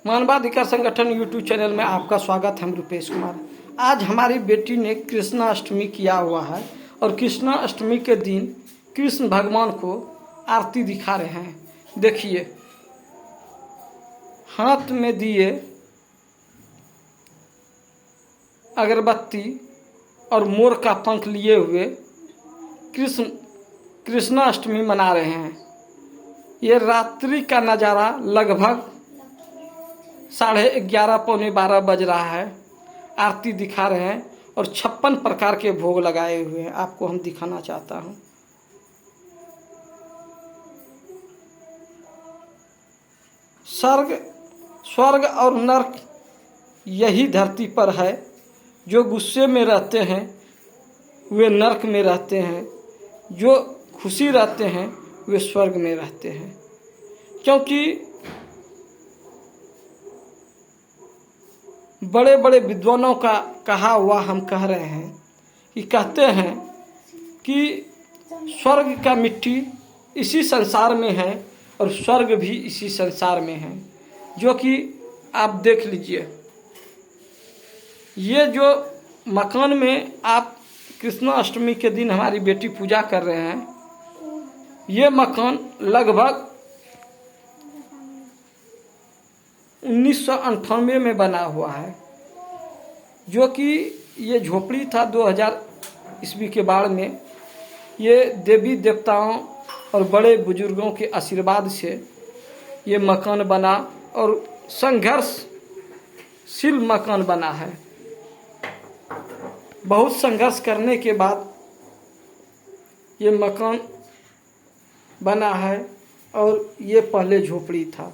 मानवाधिकार संगठन YouTube channel में आपका स्वागत है। हम रुपेश कुमार। आज हमारी बेटी ने कृष्णाष्टमी किया हुआ है और कृष्णाष्टमी के दिन कृष्ण भगवान को आरती दिखा रहे हैं। देखिए, हाथ में दिए, अगरबत्ती और मोर का पंख लिए हुए कृष्णाष्टमी मना रहे हैं। ये रात्रि का नज़ारा लगभग 11:30 पौने 12 बज रहा है। आरती दिखा रहे हैं और 56 प्रकार के भोग लगाए हुए हैं। आपको हम दिखाना चाहता हूँ। स्वर्ग और नरक यही धरती पर है। जो गुस्से में रहते हैं वे नरक में रहते हैं, जो खुशी रहते हैं वे स्वर्ग में रहते हैं। क्योंकि बड़े बड़े विद्वानों का कहा हुआ हम कह रहे हैं कि कहते हैं कि स्वर्ग का मिट्टी इसी संसार में है और स्वर्ग भी इसी संसार में है। जो कि आप देख लीजिए, ये जो मकान में आप कृष्णाष्टमी के दिन हमारी बेटी पूजा कर रहे हैं, ये मकान लगभग 1998 में बना हुआ है। जो कि ये झोपड़ी था 2000 ईस्वी के बाढ़ में। ये देवी देवताओं और बड़े बुजुर्गों के आशीर्वाद से ये मकान बना और संघर्षशील मकान बना है। बहुत संघर्ष करने के बाद ये मकान बना है और ये पहले झोपड़ी था।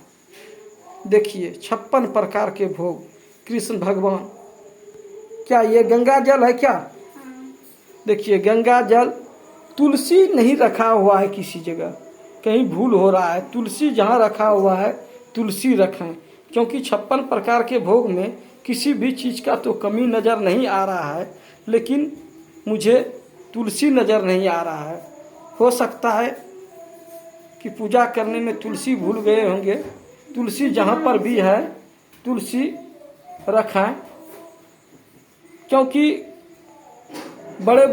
देखिए, 56 प्रकार के भोग कृष्ण भगवान। क्या ये गंगा जल है क्या? देखिए, गंगा जल, तुलसी नहीं रखा हुआ है किसी जगह, कहीं भूल हो रहा है। तुलसी जहाँ रखा हुआ है तुलसी रखें, क्योंकि 56 प्रकार के भोग में किसी भी चीज़ का तो कमी नज़र नहीं आ रहा है, लेकिन मुझे तुलसी नज़र नहीं आ रहा है। हो सकता है कि पूजा करने में तुलसी भूल गए होंगे। तुलसी जहाँ पर भी है तुलसी रखें, क्योंकि बड़े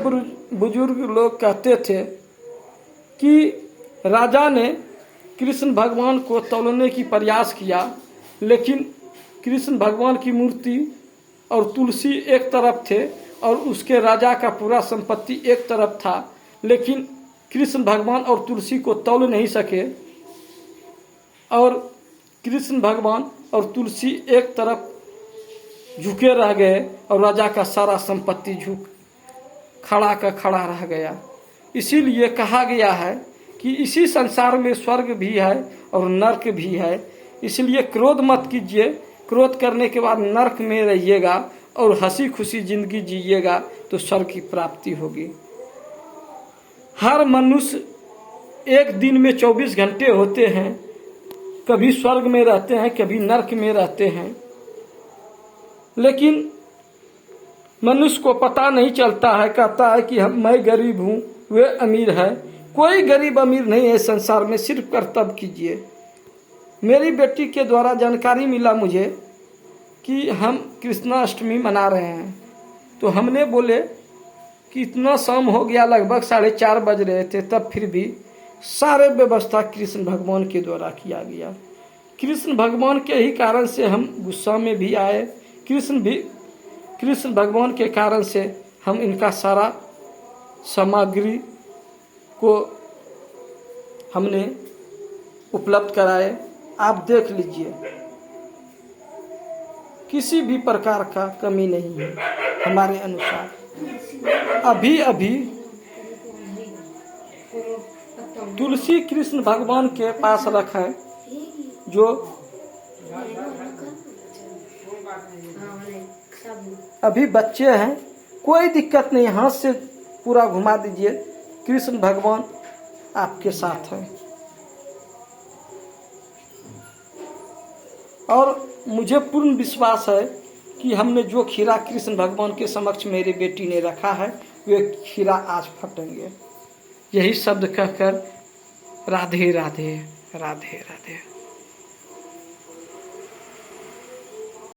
बुजुर्ग लोग कहते थे कि राजा ने कृष्ण भगवान को तौलने की प्रयास किया, लेकिन कृष्ण भगवान की मूर्ति और तुलसी एक तरफ थे और उसके राजा का पूरा संपत्ति एक तरफ था, लेकिन कृष्ण भगवान और तुलसी को तौल नहीं सके और कृष्ण भगवान और तुलसी एक तरफ झुके रह गए और राजा का सारा संपत्ति झुक खड़ा का खड़ा रह गया। इसीलिए कहा गया है कि इसी संसार में स्वर्ग भी है और नरक भी है। इसलिए क्रोध मत कीजिए। क्रोध करने के बाद नरक में रहिएगा और हंसी खुशी जिंदगी जिएगा तो स्वर्ग की प्राप्ति होगी। हर मनुष्य एक दिन में 24 घंटे होते हैं। कभी स्वर्ग में रहते हैं, कभी नरक में रहते हैं, लेकिन मनुष्य को पता नहीं चलता है। कहता है कि मैं गरीब हूँ, वे अमीर है। कोई गरीब अमीर नहीं है संसार में, सिर्फ कर्तव्य कीजिए। मेरी बेटी के द्वारा जानकारी मिला मुझे कि हम कृष्णाष्टमी मना रहे हैं, तो हमने बोले कि इतना शाम हो गया, लगभग 4:30 बज रहे थे, तब फिर भी सारे व्यवस्था कृष्ण भगवान के द्वारा किया गया। कृष्ण भगवान के ही कारण से हम गुस्सा में भी आए। कृष्ण भगवान के कारण से हम इनका सारा सामग्री को हमने उपलब्ध कराए। आप देख लीजिए, किसी भी प्रकार का कमी नहीं है हमारे अनुसार। अभी अभी तुलसी कृष्ण भगवान के पास रखें। जो अभी बच्चे हैं, कोई दिक्कत नहीं, हाथ से पूरा घुमा दीजिए। कृष्ण भगवान आपके साथ है। और मुझे पूर्ण विश्वास है कि हमने जो खीरा कृष्ण भगवान के समक्ष मेरी बेटी ने रखा है, वे खीरा आज फटेंगे। यही शब्द कहकर राधे राधे राधे राधे।